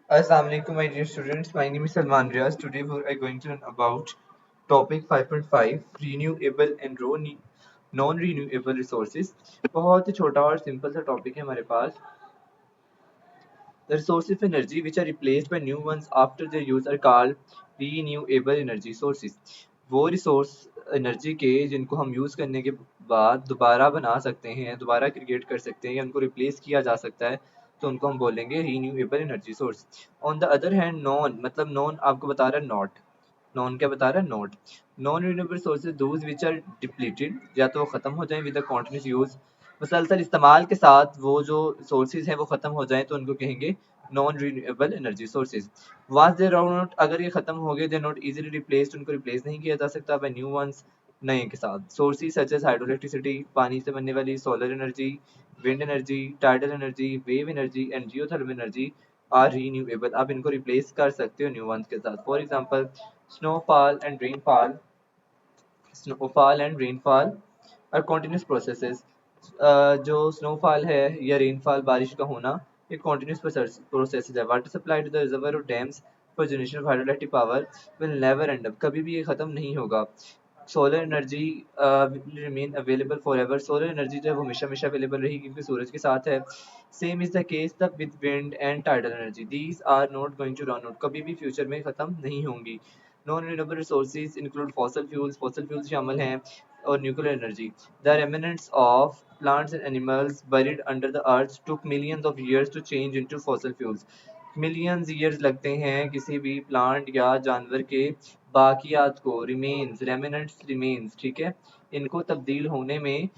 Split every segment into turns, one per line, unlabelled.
Assalamu alaikum, my dear students. My name is Salman Riaz. Today we are going to learn about topic 5.5 renewable and non-renewable resources. बहुत ही छोटा और simple सा topic है हमारे पास. The resources of energy which are replaced by new ones after their use are called renewable energy sources. वो resource energy के जिनको हम यूज़ करने के बाद दोबारा बना सकते हैं, दोबारा क्रिएट कर सकते हैं या उनको रिप्लेस किया जा सकता है, तो उनको हम बोलेंगे renewable energy source. On the other hand non मतलब नॉन आपको बता रहा है नॉट. नॉन क्या बता रहा है? Not. Non renewable sources those which are depleted, या तो वो खत्म हो जाएं विद द कॉन्टिन्यूस यूज, मुसलसल इस्तेमाल के साथ वो जो सोर्सेज हैं वो खत्म हो जाएं तो उनको कहेंगे नॉन रिन्यूएबल एनर्जी सोर्सेज. वांस दे आर नॉट, अगर ये खत्म हो गए दे नॉट इजीली रिप्लेस्ड, उनको रिप्लेस नहीं किया जा सकता बाय न्यू वंस, नए के साथ. Sources such as hydro electricity, पानी से बनने वाली solar energy, wind energy, tidal energy, wave energy and geothermal energy are renewable. आप इनको रिप्लेस कर सकते हो न्यू वंस के साथ. For example snowfall and rainfall snowfall and rainfall are continuous processes. जो स्नोफॉल है या रेनफॉल बारिश का होना, ये कॉन्टिन्यूस प्रोसेस है. Water supply to the reservoir और dams for generation of hydroelectric power will never end up, कभी भी ये खत्म नहीं होगा. Solar energy will remain available for ever. Solar energy जो है वो हमेशा हमेशा अवेलेबल रहेगी क्योंकि सूरज के साथ है. Same is the case the with wind and tidal energy, these are not going to run out, कभी भी फ्यूचर में खत्म नहीं होंगी. Non renewable resources include fossil fuels शामिल हैं, और nuclear energy. The remnants of plants and animals buried under the earth took millions of years to change into fossil fuels. Millions years लगते हैं किसी भी प्लांट या जानवर के बाकियात को, रिमेन्स, रेमिनेंट्स रिमेन्स, ठीक है, इनको तब्दील होने में,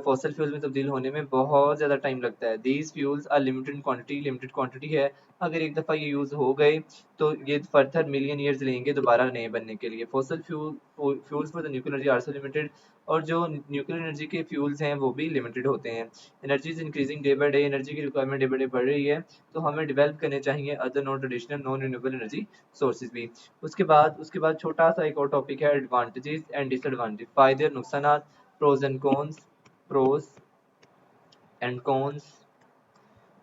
फॉसल फ्यूल में तब्दील होने में बहुत ज़्यादा टाइम लगता है. These fuels are limited quantity है. अगर एक दफ़ा ये यूज़ हो गए तो ये फर्दर मिलियन ईयर्स लेंगे दोबारा नए बनने के लिए. Fossil fuels for the nuclear energy are limited, और जो न्यूक्लियर एनर्जी के फ्यूल्स हैं वो भी लिमिटेड होते हैं. Energy is increasing day by day, energy की रिक्वायरमेंट डे बाय डे बढ़ रही है, तो हमें डेवलप करने चाहिए other non traditional non renewable energy sources भी. उसके बाद छोटा सा एक और टॉपिक है एडवांटेजेस एंड डिसएडवांटेज, फायदे और नुकसान, pros and cons. Pros and cons,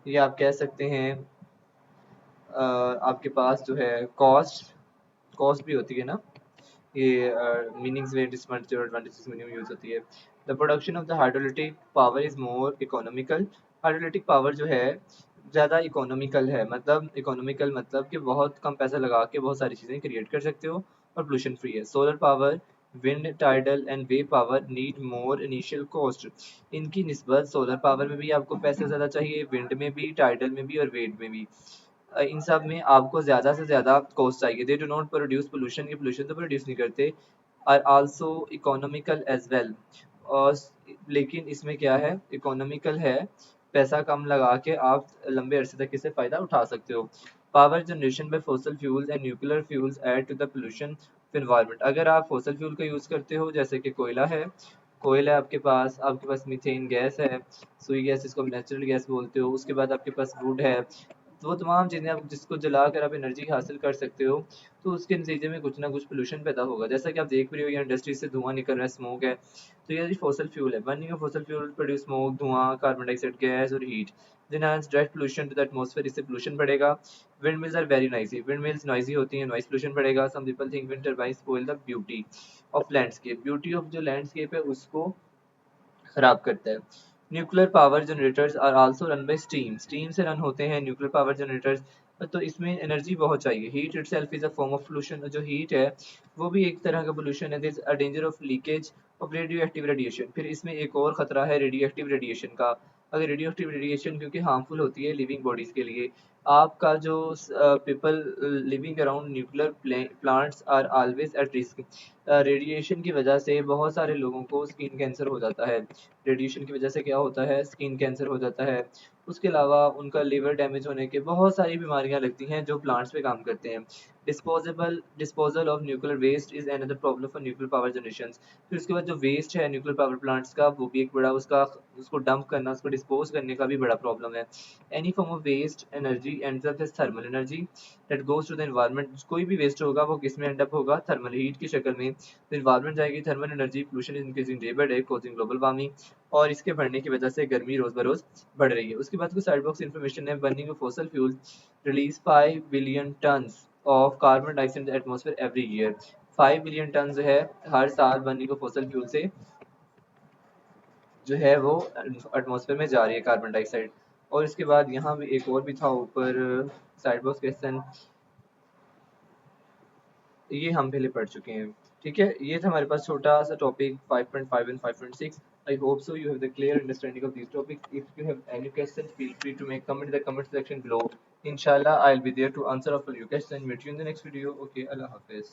ये आप कह सकते हैं. आपके पास जो है कॉस्ट, कॉस्ट भी होती है ना, ये मीनिंग्स में डिसएडवांटेज और एडवांटेजेस मीनिंग में यूज होती है. The production of the hydrolytic power is more economical. Hydrolytic power जो है ज़्यादा इकोनॉमिकल है, मतलब इकोनॉमिकल मतलब कि बहुत कम पैसा लगा के बहुत सारी चीज़ें क्रिएट कर सकते हो और पोल्यूशन फ्री है. Solar power, wind, tidal and wave power need more initial cost. इनकी निस्बत सोलर पावर में भी आपको पैसे ज़्यादा चाहिए, विंड में भी, टाइडल में भी और वेव में भी. इन सब में आपको ज़्यादा से ज़्यादा कॉस्ट चाहिए. They do not produce pollution, ये पोल्यूशन तो प्रोड्यूस नहीं करते. Are also economical as well, और लेकिन इसमें क्या है, इकोनॉमिकल है, पैसा कम लगा के आप लंबे अरसे तक इससे फ़ायदा उठा सकते हो. Power generation by fossil fuels and nuclear fuels add to the pollution of environment. अगर आप फॉसल फ्यूल का यूज़ करते हो, जैसे कि कोयला है, कोयला आपके पास मीथेन गैस है, सुई गैस जिसको आप नेचुरल गैस बोलते हो, उसके बाद आपके पास वुड है, तो वो तमाम चीज़ें आप जिसको जलाकर आप एनर्जी हासिल कर सकते हो, तो उसके नतीजे में कुछ ना कुछ पोल्यूशन पैदा होगा. जैसा कि आप देख रहे हो ये इंडस्ट्री से धुआं निकल रहा है, स्मोक है, तो ये फॉसल फ्यूल है. Burning of fossil fuel produce smoke, धुआं, कार्बन डाइऑक्साइड गैस और हीट. Then has direct pollution to the atmosphere, इससे पोल्यूशन बढ़ेगा. Windmills are very noisy, windmills noisy होती हैं, नॉइज पोल्यूशन बढ़ेगा. Some people think wind turbine spoil the beauty of landscape, beauty of जो landscape है उसको खराब करता है. Nuclear power generators are also run by steam, steam से रन होते हैं न्यूक्लियर पावर जनरेटर्स, तो इसमें एनर्जी बहुत चाहिए. Heat itself is a form of pollution, जो हीट है वो भी एक तरह का पोल्यूशन है. There is a danger of leakage of radioactive radiation. फिर इसमें एक और खतरा है रेडियो एक्टिव रेडिएशन का. अगर रेडियो एक्टिव रेडिएशन क्योंकि हार्मफुल होती है लिविंग बॉडीज के लिए, आपका जो people living around nuclear plants are always at risk. Radiation की वजह से बहुत सारे लोगों को स्किन कैंसर हो जाता है. रेडिएशन की वजह से क्या होता है, स्किन कैंसर हो जाता है. उसके अलावा उनका लिवर डैमेज होने के बहुत सारी बीमारियां लगती हैं जो प्लांट्स पे काम करते हैं. Disposal of nuclear waste is another problem for nuclear power generation. फिर उसके बाद जो वेस्ट है न्यूक्लियर पावर प्लांट्स का, वो भी एक बड़ा उसको डंप करना, उसको डिस्पोज करने का भी बड़ा प्रॉब्लम है. Any form of waste energy ends up as thermal energy that goes to the environment. कोई भी वेस्ट होगा वो किस में एंड अप होगा, थर्मल हीट की शक्ल में हैं तो इन्वायरमेंट जाएगी, thermal energy pollution is increasing day by day causing global warming, और इसके बढ़ने की वजह से गर्मी रोज बरोज बढ़ रही है। उसके बाद कुछ साइड बॉक्स इन्फॉर्मेशन है, burning of fossil fuel release 5 billion tons of carbon dioxide in the atmosphere every year. 5 billion ton जो है हर साल बर्निंग ऑफ फॉसल फ्यूल से जो है वो एटमॉस्फेयर में जा रही है कार्बन डाइऑक्साइड। और इसके बाद यहाँ भी एक और भी था ऊपर साइड बॉक्स क्वेश्चन, ये हम पहले पढ़ चुके हैं। ठीक है, ये था हमारे पास छोटा सा topic 5.5 and 5.6। I hope so you have the clear understanding of these topics. If you have any questions, feel free to make comment in the comment section below. Inshallah, I'll be there to answer all of your questions. Meet you in the next video. Okay, Allah Hafiz.